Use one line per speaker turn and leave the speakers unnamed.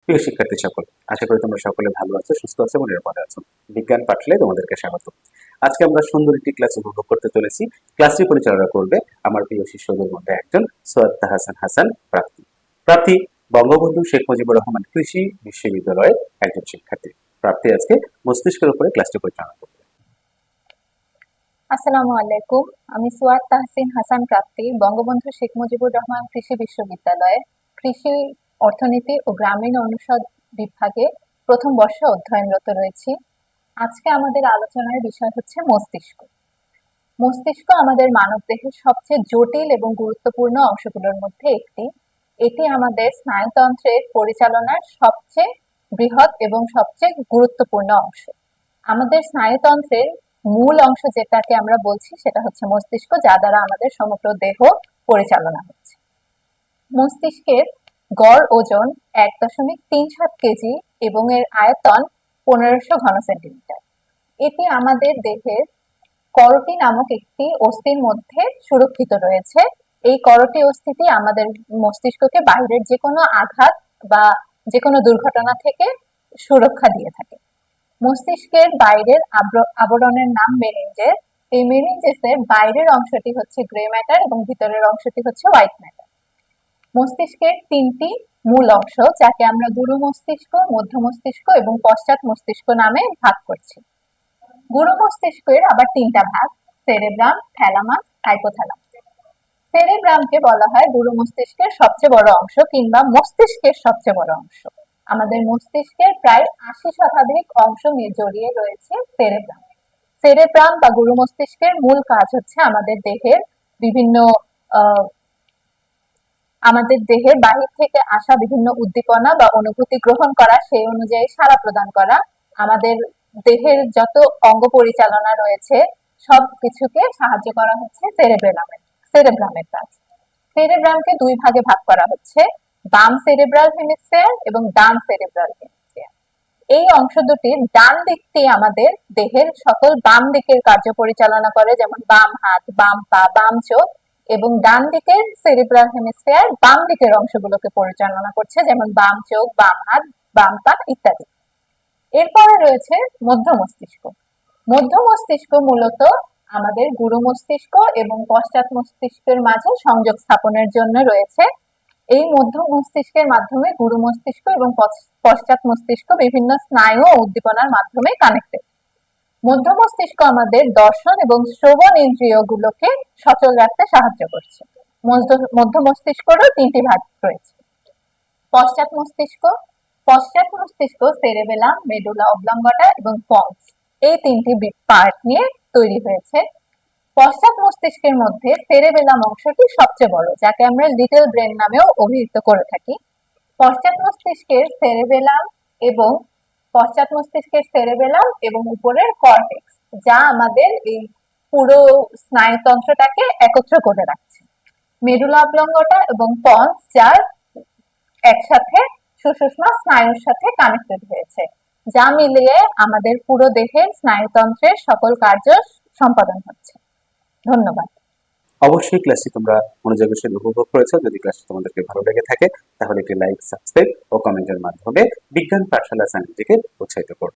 প্রিয় শিক্ষার্থী সকল, আশা করি তোমরা সকলে ভালো আছো, সুস্থ আছো এবং নিরাপদে আছো। বিজ্ঞান পাঠশালায় তোমাদেরকে স্বাগত। আজকে আমরা সুন্দর একটি ক্লাস উপভোগ করতে চলেছি। ক্লাসটি পরিচালনা করবে আমার প্রিয় শিষ্যদের মধ্যে একজন, সৈয়দ তাহসান হাসান প্রাপ্তি। প্রাপ্তি বঙ্গবন্ধু শেখ মুজিবুর রহমান কৃষি বিশ্ববিদ্যালয়ের একজন শিক্ষার্থী। প্রাপ্তি আজকে মস্তিষ্কের উপরে ক্লাসটি পরিচালনা করবে।
আসসালামু আলাইকুম। আমি সুয়াদ তাহসিন হাসান প্রাপ্তি, বঙ্গবন্ধু শেখ মুজিবুর রহমান কৃষি বিশ্ববিদ্যালয়ে কৃষি, অর্থনীতি ও গ্রামীণ অনুষদ বিভাগে প্রথম বর্ষে অধ্যয়নরত রয়েছি। আজকে আমাদের আলোচনার বিষয় হচ্ছে মস্তিষ্ক। মস্তিষ্ক আমাদের মানবদেহের সবচেয়ে জটিল এবং গুরুত্বপূর্ণ অংশগুলোর মধ্যে একটি। এটি আমাদের স্নায়ুতন্ত্রের পরিচালনার সবচেয়ে বৃহৎ এবং সবচেয়ে গুরুত্বপূর্ণ অংশ। আমাদের স্নায়ুতন্ত্রের মূল অংশ যেটাকে আমরা বলছি সেটা হচ্ছে মস্তিষ্ক, যা দ্বারা আমাদের সমগ্র দেহ পরিচালনা হচ্ছে। মস্তিষ্কের গড় ওজন 1.37 কেজি এবং এর আয়তন 1500 ঘন সেন্টিমিটার। এটি আমাদের দেহের করোটি নামক একটি অস্থির মধ্যে সুরক্ষিত রয়েছে। এই করোটি অস্থিটি আমাদের মস্তিষ্ককে বাইরের যে কোনো আঘাত বা যে কোনো দুর্ঘটনা থেকে সুরক্ষা দিয়ে থাকে। মস্তিষ্কের বাইরের আবরণের নাম মেনিনজেস। এই মেনিনজেসের বাইরের অংশটি হচ্ছে গ্রে ম্যাটার এবং ভিতরের অংশটি হচ্ছে হোয়াইট ম্যাটার। মস্তিষ্কের তিনটি মূল অংশ, যাকে আমরা গুরু মস্তিষ্ক, মধ্য মস্তিষ্ক এবং পশ্চাৎ মস্তিষ্ক নামে ভাগ করছি। গুরু মস্তিষ্কের আবার তিনটা ভাগ: সেরেব্রাম, থ্যালামাস, হাইপোথ্যালামাস। সেরেব্রামকে বলা হয় গুরু মস্তিষ্কের সবচেয়ে বড় অংশ কিংবা মস্তিষ্কের সবচেয়ে বড় অংশ। আমাদের মস্তিষ্কের প্রায় 80% অংশ নিয়ে জড়িয়ে রয়েছে সেরেব্রাম। সেরেব্রাম বা গুরু মস্তিষ্কের মূল কাজ হচ্ছে আমাদের দেহের বাহির থেকে আসা বিভিন্ন উদ্দীপনা বা অনুভূতি গ্রহণ করা, সেই অনুযায়ী সাড়া প্রদান করা। আমাদের দেহের যত অঙ্গ পরিচালনা রয়েছে সব কিছুকে সাহায্য করা হচ্ছে সেরেব্রামের কাজ। সেরেব্রামকে দুই ভাগে ভাগ করা হচ্ছে: বাম সেরেব্রাল হেমিস্ফিয়ার এবং ডান সেরেব্রাল হেমিস্ফিয়ার। এই অংশ দুটির ডান দিকটি আমাদের দেহের সকল বাম দিকের কার্য পরিচালনা করে, যেমন বাম হাত, বাম পা, বাম চোখ, এবং ডান দিকের সেরিব্রাল হেমিস্ফিয়ার বাম দিকের অংশগুলোকে পরিচালনা করছে, যেমন বাম চোখ, বাম হাত, বাম পা ইত্যাদি। এরপরে রয়েছে মধ্য মস্তিষ্ক। মধ্য মস্তিষ্ক মূলত আমাদের গুরু মস্তিষ্ক এবং পশ্চাৎ মস্তিষ্কের মাঝে সংযোগ স্থাপনের জন্য রয়েছে। এই মধ্য মস্তিষ্কের মাধ্যমে গুরু মস্তিষ্ক এবং পশ্চাৎ মস্তিষ্ক বিভিন্ন স্নায়ু ও উদ্দীপনার মাধ্যমে কানেক্টেড। মধ্য মস্তিষ্ক আমাদের দর্শন এবং শ্রবণ ইন্দ্রিয়গুলোকে সচল রাখতে সাহায্য করছে। মধ্য মস্তিষ্কেরও তিনটি ভাগ রয়েছে: পশ্চাৎ মস্তিষ্ক। পশ্চাৎ মস্তিষ্ক সেরেবেলাম, মেডুলা অবলঙ্গটা এবং পন্স, এই তিনটি পার্ট নিয়ে তৈরি হয়েছে। পশ্চাৎ মস্তিষ্কের মধ্যে সেরেবেলাম অংশটি সবচেয়ে বড়, যাকে আমরা লিটল ব্রেন নামেও অভিহিত করে থাকি। পশ্চাৎ মস্তিষ্কের সেরেবেলাম এবং উপরের কর্টেক্স, যা আমাদের এই পুরো স্নায়ুতন্ত্রটাকে একত্র করে রাখছে। মেডুলা অবলঙ্গটা এবং পন্স, যার একসাথে সুষুম্না স্নায়ুর সাথে কানেক্টেড হয়েছে, যা মিলিয়ে আমাদের পুরো দেহের স্নায়ুতন্ত্রের সকল কার্য সম্পাদন হচ্ছে। ধন্যবাদ।
অবশ্যই ক্লাসটি তোমরা মনোযোগের সাথে উপভোগ করেছো। যদি ক্লাসটি তোমাদেরকে ভালো লেগে থাকে তাহলে একটি লাইক, সাবস্ক্রাইব ও কমেন্টের মাধ্যমে বিজ্ঞান পাঠশালা চ্যানেলটিকে উৎসাহিত করো।